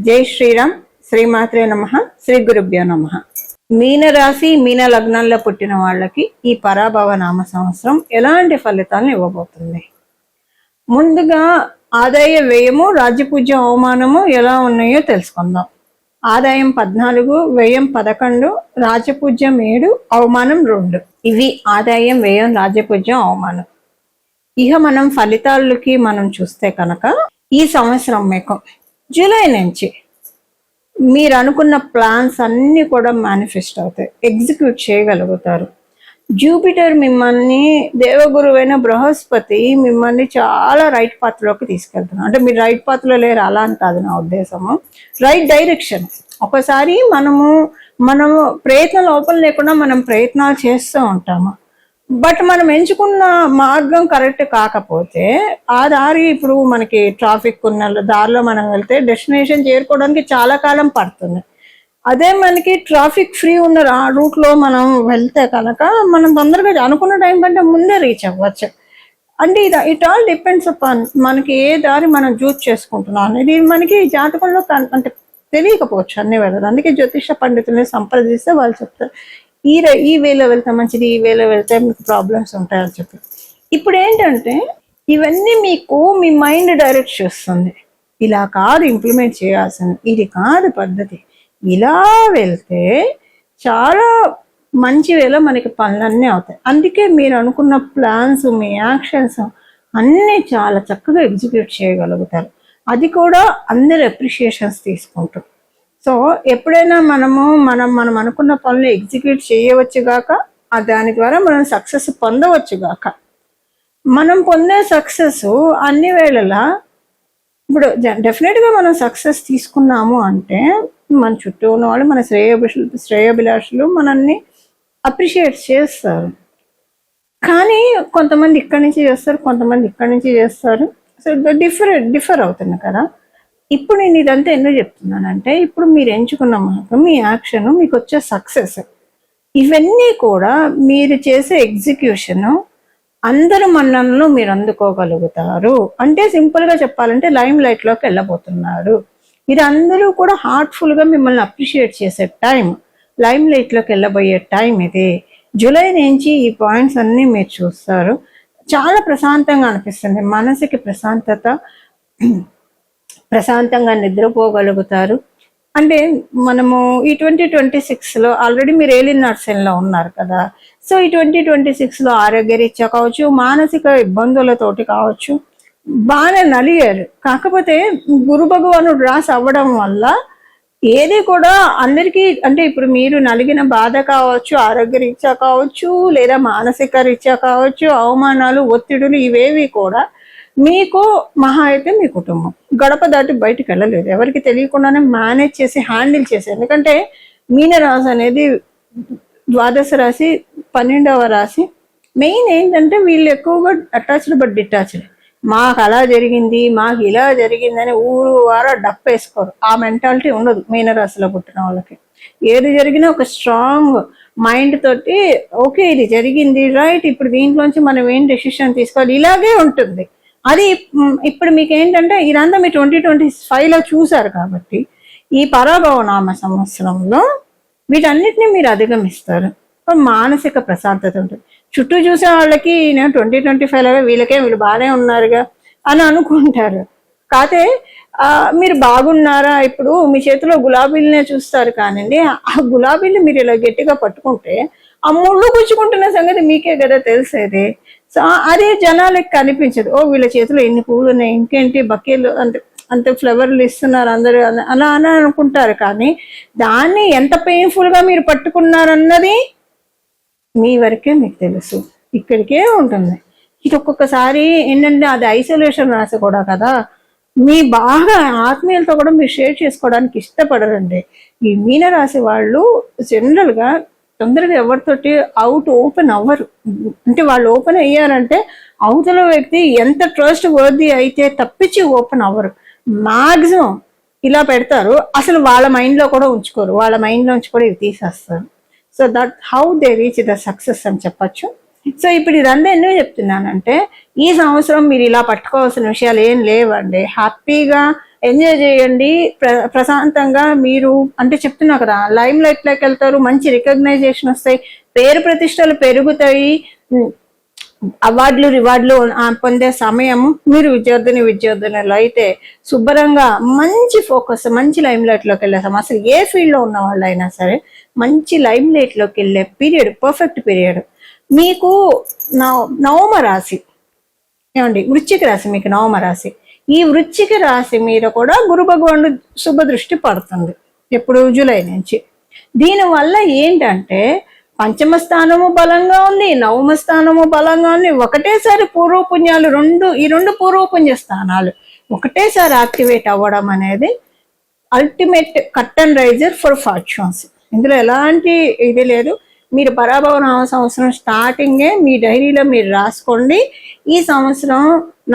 జై శ్రీరామ్. శ్రీమాత్రే నమః. శ్రీ గురుభ్యో నమః. మీన రాశి మీన లగ్నాల్లో పుట్టిన వాళ్ళకి ఈ పరాభవ నామ సంవత్సరం ఎలాంటి ఫలితాలను ఇవ్వబోతుంది? ముందుగా ఆదాయ వ్యయము, రాజ్యపూజ్య అవమానము ఎలా ఉన్నాయో తెలుసుకుందాం. ఆదాయం 14, వ్యయం 11, రాజ్యపూజ్యం 7, అవమానం 2. ఇవి ఆదాయం, వ్యయం, రాజ్యపూజ్యం, అవమానం. ఇక మనం ఫలితాలకి మనం చూస్తే కనుక ఈ సంవత్సరం మీకు జూలై నుంచి మీరు అనుకున్న ప్లాన్స్ అన్నీ కూడా మేనిఫెస్ట్ అవుతాయి, ఎగ్జిక్యూట్ చేయగలుగుతారు. జూపిటర్ మిమ్మల్ని, దేవగురువైన బృహస్పతి మిమ్మల్ని చాలా రైట్ పాత్రలోకి తీసుకెళ్తున్నారు. అంటే మీరు రైట్ పాత్రలో లేరు అలా అని కాదు నా ఉద్దేశము, రైట్ డైరెక్షన్. ఒకసారి మనము ప్రయత్నం లోపల లేకుండా మనం ప్రయత్నాలు చేస్తూ ఉంటాము. బట్ మనం ఎంచుకున్న మార్గం కరెక్ట్ కాకపోతే ఆ దారి, ఇప్పుడు మనకి ట్రాఫిక్ ఉన్న దారిలో మనం వెళ్తే డెస్టినేషన్ చేరుకోవడానికి చాలా కాలం పడుతుంది. అదే మనకి ట్రాఫిక్ ఫ్రీ ఉన్న రూట్లో మనం వెళ్తే కనుక మనం తొందరగా అనుకున్న టైం కంటే ముందే రీచ్ అవ్వచ్చు. అంటే ఇట్ ఆల్ డిపెండ్స్ అపాన్ మనకి ఏ దారి మనం చూస్ చేసుకుంటున్నాం అనేది మనకి జాతకంలో అంటే తెలియకపోవచ్చు అన్ని వేళలు. అందుకే జ్యోతిష పండితుల్ని సంప్రదిస్తే వాళ్ళు చెప్తారు ఈ వేలో వెళ్తే మంచిది, ఈ వేలో వెళ్తే మీకు ప్రాబ్లమ్స్ ఉంటాయని చెప్పి. ఇప్పుడు ఏంటంటే ఇవన్నీ మీకు మీ మైండ్ డైరెక్ట్ చేస్తుంది. ఇలా కాదు ఇంప్లిమెంట్ చేయాల్సింది, ఇది కాదు పద్ధతి, ఇలా వెళ్తే చాలా మంచి వేలో మనకి పనులన్నీ అవుతాయి. అందుకే మీరు అనుకున్న ప్లాన్స్, మీ యాక్షన్స్ అన్నీ చాలా చక్కగా ఎగ్జిక్యూట్ చేయగలుగుతారు. అది కూడా అందరు అప్రిషియేషన్స్ తీసుకుంటూ. సో ఎప్పుడైనా మనం అనుకున్న పనులు ఎగ్జిక్యూట్ చేయవచ్చు గాక, దాని ద్వారా మనం సక్సెస్ పొందవచ్చు గాక. మనం పొందే సక్సెస్ అన్ని వేళలా ఇప్పుడు డెఫినెట్గా మనం సక్సెస్ తీసుకున్నాము అంటే మన చుట్టూ ఉన్న వాళ్ళు, మన శ్రేయోభిలాషులు మనల్ని అప్రిషియేట్ చేస్తారు. కానీ కొంతమంది ఇక్కడి నుంచి చేస్తారు, కొంతమంది ఇక్కడి నుంచి చేస్తారు. సో డిఫర్ అవుతుంది కదా. ఇప్పుడు నేను ఇదంతా ఎందుకు చెప్తున్నానంటే, ఇప్పుడు మీరు ఎంచుకున్న మార్గం, మీ యాక్షన్, మీకు వచ్చే సక్సెస్, ఇవన్నీ కూడా మీరు చేసే ఎగ్జిక్యూషన్ అందరు మన్ననలు మీరు అందుకోగలుగుతారు. అంటే సింపుల్గా చెప్పాలంటే లైమ్ లైట్లోకి వెళ్ళబోతున్నారు. ఇది అందరూ కూడా హార్ట్ఫుల్గా మిమ్మల్ని అప్రిషియేట్ చేసే టైం, లైమ్ లైట్లోకి వెళ్ళబోయే టైం ఇది. జూలై నుంచి ఈ పాయింట్స్ అన్నీ మీరు చూస్తారు. చాలా ప్రశాంతంగా అనిపిస్తుంది, మనసుకి ప్రశాంతంగా నిద్రపోగలుగుతారు. అంటే మనము ఈ 2026లో ఆల్రెడీ మీరు ఏలియన్ నర్సెన్లో ఉన్నారు కదా. సో ఈ 2026లో ఆరోగ్యరీత్యా కావచ్చు, మానసిక ఇబ్బందులతోటి కావచ్చు బాగానే నలిగారు. కాకపోతే గురు భగవానుడు రాసి అవ్వడం వల్ల ఏది కూడా అందరికీ, అంటే ఇప్పుడు మీరు నలిగిన బాధ కావచ్చు, ఆరోగ్యరీత్యా కావచ్చు, లేదా మానసిక రీత్యా కావచ్చు, అవమానాలు, ఒత్తిడులు, ఇవేవి కూడా మీకు మహా అయితే మీ కుటుంబం గడప దాటి బయటకు వెళ్ళలేదు. ఎవరికి తెలియకుండానే మేనేజ్ చేసి హ్యాండిల్ చేసి. ఎందుకంటే మీనరాశి అనేది ద్వాదశ రాశి, 12వ రాశి. మెయిన్ ఏంటంటే వీళ్ళు ఎక్కువగా అటాచ్డ్ బట్ డిటాచ్డ్. మాకు అలా జరిగింది, మాకు ఇలా జరిగిందని ఊరు వారా డప్ వేసుకోరు. ఆ మెంటాలిటీ ఉండదు మీనరాశిలో పుట్టిన వాళ్ళకి. ఏది జరిగినా ఒక స్ట్రాంగ్ మైండ్ తోటి, ఓకే ఇది జరిగింది రైట్, ఇప్పుడు దీంట్లోంచి మనం ఏం డెసిషన్ తీసుకోవాలి, ఇలాగే ఉంటుంది. అది ఇప్పుడు మీకు ఏంటంటే ఇదంతా మీరు 2025లో చూసారు కాబట్టి ఈ పరాభవ నామ సంవత్సరంలో వీటన్నిటిని మీరు అధిగమిస్తారు. మానసిక ప్రశాంతత ఉంటుంది. చుట్టూ చూసే వాళ్ళకి 2025లో వీళ్ళు బాగానే ఉన్నారుగా అని అనుకుంటారు. కాకపోతే మీరు బాగున్నారా, ఇప్పుడు మీ చేతిలో గులాబీలనే చూస్తారు కానండి, ఆ గులాబీలు మీరు ఇలా గట్టిగా పట్టుకుంటే ఆ ముళ్ళు గుచ్చుకుంటున్న సంగతి మీకే కదా తెలిసేది. సో అది జనాలకి కనిపించదు. వీళ్ళ చేతిలో ఎన్ని పువ్వులు ఉన్నాయి, ఇంకేంటి బకీలు అంత ఫ్లవర్లు ఇస్తున్నారు అందరూ అలా అని అనుకుంటారు. కానీ దాన్ని ఎంత పెయిన్ఫుల్గా మీరు పట్టుకున్నారన్నది మీ వరకే మీకు తెలుసు, ఇక్కడికే ఉంటుంది. ఇది ఒక్కొక్కసారి ఏంటంటే అది ఐసోలేషన్ రాసి కూడా కదా, మీ బాగా ఆత్మీయులతో కూడా మీరు షేర్ చేసుకోవడానికి ఇష్టపడరండి. ఈ మీనరాశి వాళ్ళు జనరల్గా తొందరగా ఎవరితోటి ఓపెన్ అవ్వరు. అంటే వాళ్ళు ఓపెన్ అయ్యారంటే అవతల వ్యక్తి ఎంత ట్రస్ట్ వర్ది అయితే తప్పించి ఓపెన్ అవ్వరు. మ్యాక్సిమం ఇలా పెడతారు, అసలు వాళ్ళ మైండ్లో కూడా ఉంచుకోరు, వాళ్ళ మైండ్లో నుంచి కూడా ఇవి తీసేస్తారు. So that how they reach the success అని చెప్పచ్చు. సో ఇప్పుడు ఇదంతా ఎందుకు చెప్తున్నానంటే ఈ సంవత్సరం మీరు ఇలా పట్టుకోవాల్సిన విషయాలు ఏం లేవండి. హ్యాపీగా ఎంజాయ్ చేయండి, ప్రశాంతంగా. మీరు అంటే చెప్తున్నా కదా, లైమ్ లైట్లోకి వెళ్తారు, మంచి రికగ్నైజేషన్ వస్తాయి, పేరు ప్రతిష్టలు పెరుగుతాయి, అవార్డులు రివార్డులు పొందే సమయము. మీరు విద్యార్థులు అయితే శుభ్రంగా మంచి ఫోకస్, మంచి లైమ్ లైట్లోకి వెళ్ళేసాం. అసలు ఏ ఫీల్డ్లో ఉన్న వాళ్ళు అయినా సరే మంచి లైమ్ లైట్లోకి వెళ్ళే పీరియడ్, పర్ఫెక్ట్ పీరియడ్. మీకు నవమ రాశి ఏమండి, వృశ్చిక రాశి, మీకు నవమ రాశి. ఈ వృశ్చిక రాశి మీద కూడా గురు భగవానుడు శుభ దృష్టి పడుతుంది ఎప్పుడు, జూలై నుంచి. దీనివల్ల ఏంటంటే పంచమ స్థానము బలంగా ఉంది, నవమ స్థానము బలంగా ఉంది. ఒకటేసారి పూర్వపుణ్యాలు ఈ రెండు పూర్వపుణ్య స్థానాలు ఒకటేసారి యాక్టివేట్ అవ్వడం అనేది ultimate curtain raiser for fortunes. ఇందులో ఎలాంటి ఇది లేదు. మీరు పరాభవ నామ సంవత్సరం స్టార్టింగే మీ డైరీలో మీరు రాసుకోండి, ఈ సంవత్సరం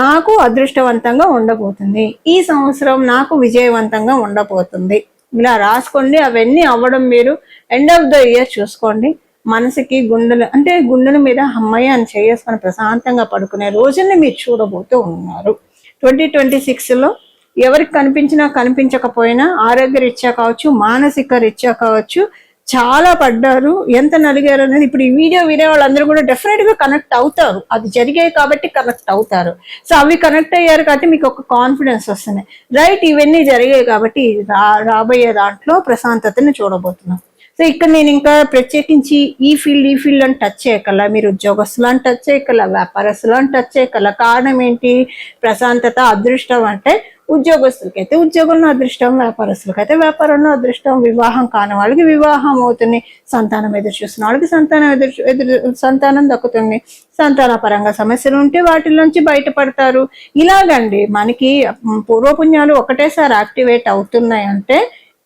నాకు అదృష్టవంతంగా ఉండబోతుంది, ఈ సంవత్సరం నాకు విజయవంతంగా ఉండబోతుంది. ఇలా రాసుకోండి. అవన్నీ అవ్వడం మీరు ఎండ్ ఆఫ్ ద ఇయర్ చూసుకోండి. మనసుకి గుండెల మీద అమ్మయ్య అని చేసుకొని ప్రశాంతంగా పడుకునే రోజుల్ని మీరు చూడబోతూ ఉన్నారు. 2026లో ఎవరికి కనిపించినా కనిపించకపోయినా ఆరోగ్య రీత్యా కావచ్చు, మానసిక రీత్యా కావచ్చు, చాలా పడ్డారు. ఎంత నలిగారు అనేది ఇప్పుడు ఈ వీడియో వినే వాళ్ళందరూ కూడా డెఫినెట్ గా కనెక్ట్ అవుతారు. అది జరిగాయి కాబట్టి కనెక్ట్ అవుతారు. సో అవి కనెక్ట్ అయ్యారు కాబట్టి మీకు ఒక కాన్ఫిడెన్స్ వస్తుంది, రైట్, ఇవన్నీ జరిగాయి కాబట్టి రాబోయే దాంట్లో ప్రశాంతతని చూడబోతున్నాం. సో ఇక్కడ నేను ఇంకా ప్రత్యేకించి ఈ ఫీల్డ్ అని టచ్ చేయగల, మీరు ఉద్యోగస్తులను టచ్ చేయగల, వ్యాపారస్తులను టచ్ చేయగల. కారణం ఏంటి? ప్రశాంతత, అదృష్టం. అంటే ఉద్యోగస్తులకైతే ఉద్యోగంలో అదృష్టం, వ్యాపారస్తులకైతే వ్యాపారంలో అదృష్టం, వివాహం కాని వాళ్ళకి వివాహం అవుతుంది, సంతానం ఎదురు చూస్తున్న వాళ్ళకి సంతానం దక్కుతుంది, సంతాన పరంగా సమస్యలు ఉంటే వాటిలోంచి బయటపడతారు. ఇలాగండి మనకి పూర్వపుణ్యాలు ఒకటేసారి యాక్టివేట్ అవుతున్నాయి అంటే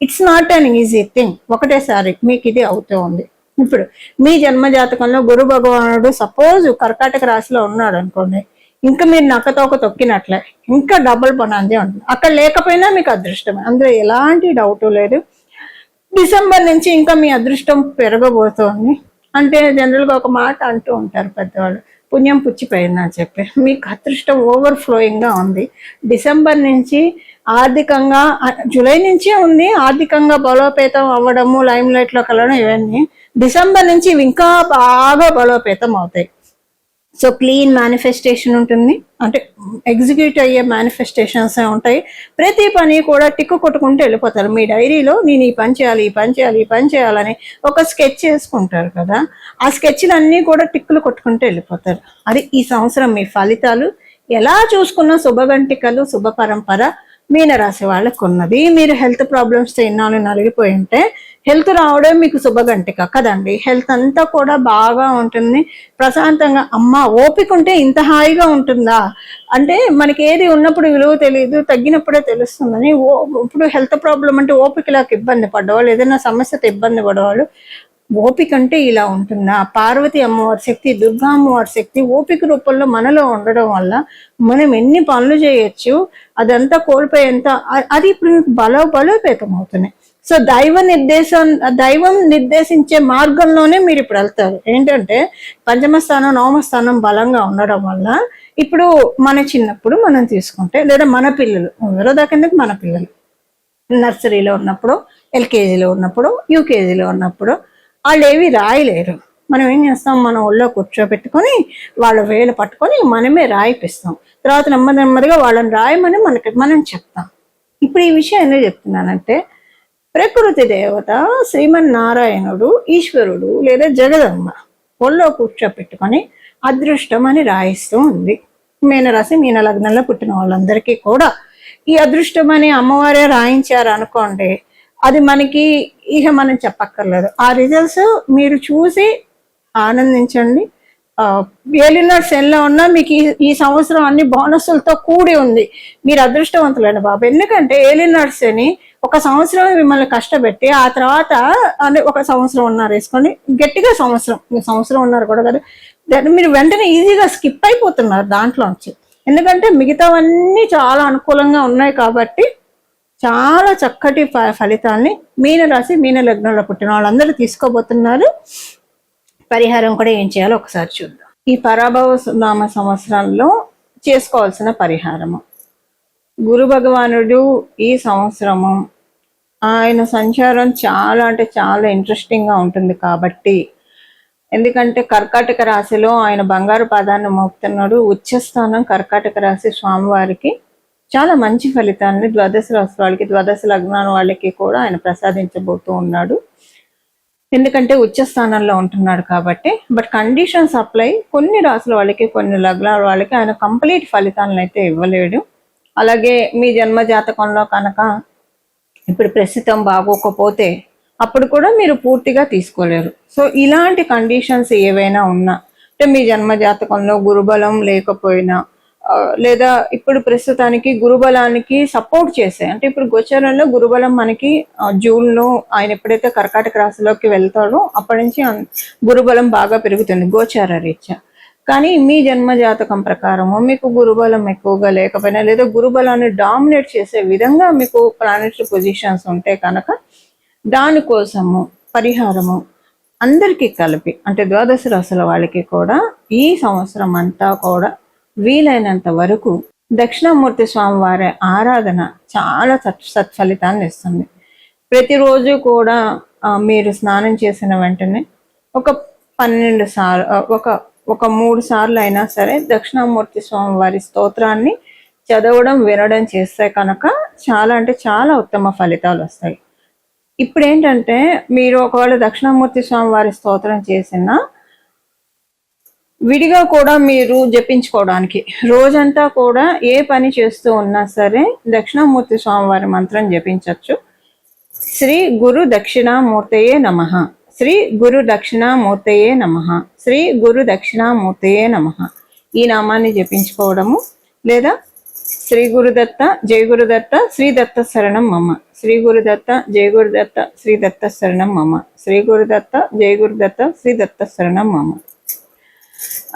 it's not an easy thing. ఒకటేసారి మీకు ఇది అవుతూ ఉంది. ఇప్పుడు మీ జన్మ జాతకంలో గురు భగవానుడు సపోజ్ కర్కాటక రాశిలో ఉన్నాడు అనుకోండి, ఇంకా మీరు నక్కతోక తొక్కినట్లే, ఇంకా డబుల్ పని ఉంటుంది. అక్కడ లేకపోయినా మీకు అదృష్టమే, అందులో ఎలాంటి డౌట్ లేదు. డిసెంబర్ నుంచి ఇంకా మీ అదృష్టం పెరగబోతోంది. అంటే జనరల్గా ఒక మాట అంటూ ఉంటారు పెద్దవాళ్ళు, పుణ్యం పుచ్చిపోయిందని చెప్పి. మీకు అదృష్టం ఓవర్ఫ్లోయింగ్గా ఉంది. డిసెంబర్ నుంచి ఆర్థికంగా, జూలై నుంచే ఉంది ఆర్థికంగా బలోపేతం అవ్వడము, లైమ్ లైట్లోకి వెళ్ళడం, ఇవన్నీ డిసెంబర్ నుంచి ఇవి ఇంకా బాగా బలోపేతం అవుతాయి. సో క్లీన్ మేనిఫెస్టేషన్ ఉంటుంది, అంటే ఎగ్జిక్యూట్ అయ్యే మేనిఫెస్టేషన్స్ ఉంటాయి. ప్రతి పని కూడా టిక్కు కొట్టుకుంటూ వెళ్ళిపోతారు. మీ డైరీలో నేను ఈ పని చేయాలి, ఈ పని చేయాలి, ఈ పని చేయాలని ఒక స్కెచ్ చేసుకుంటారు కదా, ఆ స్కెచ్లు అన్నీ కూడా టిక్కులు కొట్టుకుంటూ వెళ్ళిపోతారు. అది ఈ సంవత్సరం మీ ఫలితాలు. ఎలా చూసుకున్న శుభగంటికలు, శుభ పరంపర మీనరాశి వాళ్ళకు ఉన్నది. మీరు హెల్త్ ప్రాబ్లమ్స్తో ఇన్నాళ్ళు నలిగిపోయి ఉంటే హెల్త్ రావడం మీకు శుభగంటిక కదండి. హెల్త్ అంతా కూడా బాగా ఉంటుంది, ప్రశాంతంగా. అమ్మ ఓపిక ఉంటే ఇంత హాయిగా ఉంటుందా అంటే, మనకి ఏది ఉన్నప్పుడు విలువ తెలియదు, తగ్గినప్పుడే తెలుస్తుందని. ఇప్పుడు హెల్త్ ప్రాబ్లం అంటే ఓపికలకు ఇబ్బంది పడ్డవాళ్ళు, ఏదైనా సమస్యతో ఇబ్బంది పడేవాళ్ళు, ఓపిక అంటే ఇలా ఉంటుందా? పార్వతి అమ్మవారి శక్తి, దుర్గా అమ్మవారి శక్తి ఓపిక రూపంలో మనలో ఉండడం వల్ల మనం ఎన్ని పనులు చేయొచ్చు, అదంతా కోల్పోయేంత అది ఇప్పుడు మీకు బలోపేతం అవుతున్నాయి. సో దైవం నిర్దేశించే మార్గంలోనే మీరు ఇప్పుడు వెళ్తారు. ఏంటంటే పంచమ స్థానం, నవమ స్థానం బలంగా ఉండడం వల్ల ఇప్పుడు మన చిన్నప్పుడు మనం తీసుకుంటే, లేదా మన పిల్లలు, ఎవరో దాకా మన పిల్లలు నర్సరీలో ఉన్నప్పుడు, ఎల్కేజీలో ఉన్నప్పుడు, యూకేజీలో ఉన్నప్పుడు వాళ్ళు ఏవి రాయలేరు. మనం ఏం చేస్తాం, మన ఒళ్ళో కూర్చోబెట్టుకొని వాళ్ళ వేలు పట్టుకొని మనమే రాయిపిస్తాం. తర్వాత నెమ్మదిగా వాళ్ళని రాయమని మనం చెప్తాం. ఇప్పుడు ఈ విషయం ఎందుకు చెప్తున్నానంటే, ప్రకృతి దేవత శ్రీమన్నారాయణుడు, ఈశ్వరుడు లేదా జగదమ్మ ఒళ్ళో కూర్చోపెట్టుకొని అదృష్టం అని రాయిస్తూ ఉంది. మీనరాశి, మీన లగ్నంలో పుట్టిన వాళ్ళందరికీ కూడా ఈ అదృష్టం అని అమ్మవారే రాయించారు అనుకోండి, అది మనకి ఇక మనం చెప్పక్కర్లేదు. ఆ రిజల్ట్స్ మీరు చూసి ఆనందించండి. ఏలినాడు శనిలో ఉన్నా మీకు ఈ సంవత్సరం అన్ని బోనస్సులతో కూడి ఉంది. మీరు అదృష్టవంతులండి బాబు. ఎందుకంటే ఏలినాడు శని ఒక సంవత్సరం మిమ్మల్ని కష్టపెట్టి, ఆ తర్వాత అంటే ఒక సంవత్సరం ఉన్నారు వేసుకోండి, గట్టిగా సంవత్సరం ఉన్నారు కూడా కదా, దాన్ని మీరు వెంటనే ఈజీగా స్కిప్ అయిపోతున్నారు దాంట్లోంచి. ఎందుకంటే మిగతావన్నీ చాలా అనుకూలంగా ఉన్నాయి కాబట్టి చాలా చక్కటి ఫలితాల్ని మీనరాశి, మీన లగ్నంలో పుట్టిన వాళ్ళందరూ తీసుకోబోతున్నారు. పరిహారం కూడా ఏం చేయాలో ఒకసారి చూద్దాం. ఈ పరాభవ నామ సంవత్సరంలో చేసుకోవాల్సిన పరిహారము. గురు భగవానుడు ఈ సంవత్సరము ఆయన సంచారం చాలా అంటే చాలా ఇంట్రెస్టింగ్గా ఉంటుంది కాబట్టి, ఎందుకంటే కర్కాటక రాశిలో ఆయన బంగారు పాదాన్ని మోపుతున్నాడు. ఉచ్చస్థానం కర్కాటక రాశి స్వామివారికి చాలా మంచి ఫలితాన్ని ద్వాదశ రాశి వాళ్ళకి, ద్వాదశ లగ్నాల వాళ్ళకి కూడా ఆయన ప్రసాదించబోతూ ఉన్నాడు. ఎందుకంటే ఉచ్చ స్థానంలో ఉంటున్నాడు కాబట్టి. But conditions apply. కొన్ని రాసుల వాళ్ళకి, కొన్ని లగ్నాల వాళ్ళకి ఆయన కంప్లీట్ ఫలితాలను అయితే ఇవ్వలేడు. అలాగే మీ జన్మ జాతకంలో కనుక ఇప్పుడు ప్రస్తుతం బాగోకపోతే అప్పుడు కూడా మీరు పూర్తిగా తీసుకోలేరు. సో ఇలాంటి కండిషన్స్ ఏవైనా ఉన్నా, అంటే మీ జన్మ జాతకంలో గురుబలం లేకపోయినా, లేదా ఇప్పుడు ప్రస్తుతానికి గురుబలానికి సపోర్ట్ చేసే, అంటే ఇప్పుడు గోచారంలో గురుబలం మనకి జూన్లో ఆయన ఎప్పుడైతే కర్కాటక రాశిలోకి వెళ్తాడో అప్పటి నుంచి గురుబలం బాగా పెరుగుతుంది గోచార రీత్యా. కానీ మీ జన్మ జాతకం ప్రకారము మీకు గురుబలం ఎక్కువగా లేకపోయినా, లేదా గురుబలాన్ని డామినేట్ చేసే విధంగా మీకు ప్లానెటరీ పొజిషన్స్ ఉంటే కనుక దానికోసము పరిహారము అందరికీ కలిపి, అంటే ద్వాదశ రాశుల వాళ్ళకి కూడా ఈ సంవత్సరం అంతా కూడా వీలైనంత వరకు దక్షిణామూర్తి స్వామి వారి ఆరాధన చాలా సత్ఫలితాన్ని ఇస్తుంది. ప్రతిరోజు కూడా మీరు స్నానం చేసిన వెంటనే ఒక 12 సార్లు, ఒక 3 సార్లు అయినా సరే దక్షిణామూర్తి స్వామి వారి స్తోత్రాన్ని చదవడం వినడం చేస్తే కనుక చాలా అంటే చాలా ఉత్తమ ఫలితాలు వస్తాయి. ఇప్పుడు ఏంటంటే మీరు ఒకవేళ దక్షిణామూర్తి స్వామి వారి స్తోత్రం చేసిన విడిగా కూడా మీరు జపించుకోవడానికి రోజంతా కూడా ఏ పని చేస్తూ ఉన్నా సరే దక్షిణామూర్తి స్వామివారి మంత్రం జపించవచ్చు. శ్రీ గురు దక్షిణామూర్తయే నమః, శ్రీ గురు దక్షిణామూర్తయే నమః, శ్రీ గురు దక్షిణామూర్తయే నమః ఈ నామాన్ని జపించుకోవడము. లేదా శ్రీ గురుదత్త జయ గురుదత్త శ్రీ దత్త శరణం మమ, శ్రీ గురుదత్త జయ గురుదత్త శ్రీ దత్త శరణం మమ, శ్రీ గురుదత్త జయ గురుదత్త శ్రీ దత్త శరణం మమ.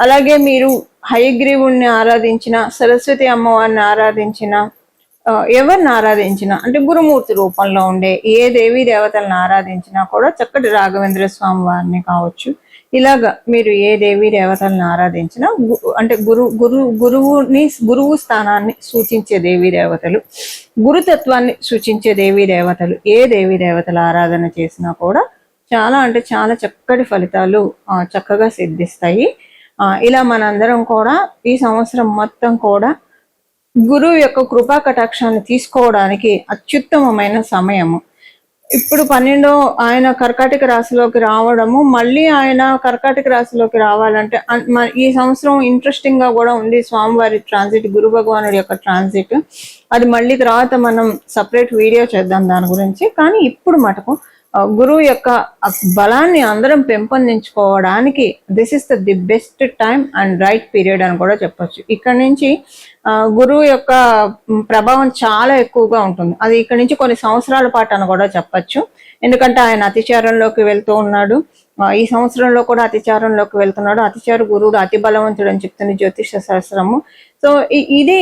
అలాగే మీరు హయగ్రీవుణ్ణి ఆరాధించిన, సరస్వతి అమ్మవారిని ఆరాధించిన, ఎవరిని ఆరాధించినా, అంటే గురుమూర్తి రూపంలో ఉండే ఏ దేవీ దేవతలను ఆరాధించినా కూడా చక్కటి రాఘవేంద్ర స్వామి వారిని కావచ్చు, ఇలాగా మీరు ఏ దేవీ దేవతలను ఆరాధించినా, అంటే గురువు స్థానాన్ని సూచించే దేవీ దేవతలు, గురుతత్వాన్ని సూచించే దేవీ దేవతలు, ఏ దేవీ దేవతల ఆరాధన చేసినా కూడా చాలా అంటే చాలా చక్కటి ఫలితాలు చక్కగా సిద్ధిస్తాయి. ఇలా మనందరం కూడా ఈ సంవత్సరం మొత్తం కూడా గురువు యొక్క కృపా కటాక్షాన్ని తీసుకోవడానికి అత్యుత్తమమైన సమయము. ఇప్పుడు 12 ఆయన కర్కాటక రాశిలోకి రావడము, మళ్ళీ ఆయన కర్కాటక రాశిలోకి రావాలంటే ఈ సంవత్సరం ఇంట్రెస్టింగ్ గా కూడా ఉంది స్వామివారి ట్రాన్సిట్, గురు భగవానుడి యొక్క ట్రాన్సిట్. అది మళ్ళీ తర్వాత మనం సపరేట్ వీడియో చేద్దాం దాని గురించి. కానీ ఇప్పుడు మటుకు గురువు యొక్క బలాన్ని అందరం పెంపొందించుకోవడానికి this is the best time and right period అని కూడా చెప్పొచ్చు. ఇక్కడ నుంచి గురువు యొక్క ప్రభావం చాలా ఎక్కువగా ఉంటుంది. అది ఇక్కడ నుంచి కొన్ని సంవత్సరాల పాటు అని కూడా చెప్పచ్చు. ఎందుకంటే ఆయన అతిచారంలోకి వెళ్తూ ఉన్నాడు. ఈ సంవత్సరంలో కూడా అతిచారంలోకి వెళ్తున్నాడు. అతిచార గురువుడు అతి బలవంతుడు అని చెప్తుంది జ్యోతిష శాస్త్రము. సో ఇది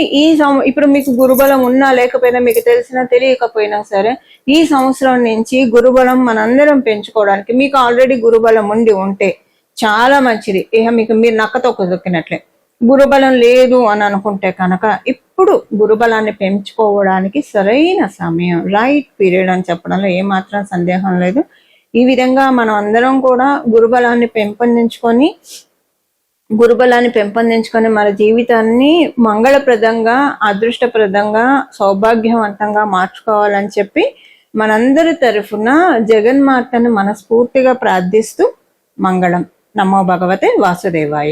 ఇప్పుడు మీకు గురుబలం ఉన్నా లేకపోయినా, మీకు తెలిసినా తెలియకపోయినా సరే, ఈ సంవత్సరం నుంచి గురుబలం మనందరం పెంచుకోవడానికి, మీకు ఆల్రెడీ గురుబలం ఉంటే చాలా మంచిది. ఇక మీకు మీరు నక్కతో కుదుకినట్లే. గురుబలం లేదు అని అనుకుంటే కనుక ఇప్పుడు గురుబలాన్ని పెంచుకోవడానికి సరైన సమయం, రైట్ పీరియడ్ అని చెప్పడంలో ఏమాత్రం సందేహం లేదు. ఈ విధంగా మనం అందరం కూడా గురుబలాన్ని పెంపొందించుకొని మన జీవితాన్ని మంగళప్రదంగా, అదృష్టప్రదంగా, సౌభాగ్యవంతంగా మార్చుకోవాలని చెప్పి మనందరి తరఫున జగన్మాతను మనస్ఫూర్తిగా ప్రార్థిస్తూ మంగళం. నమో భగవతే వాసుదేవాయ.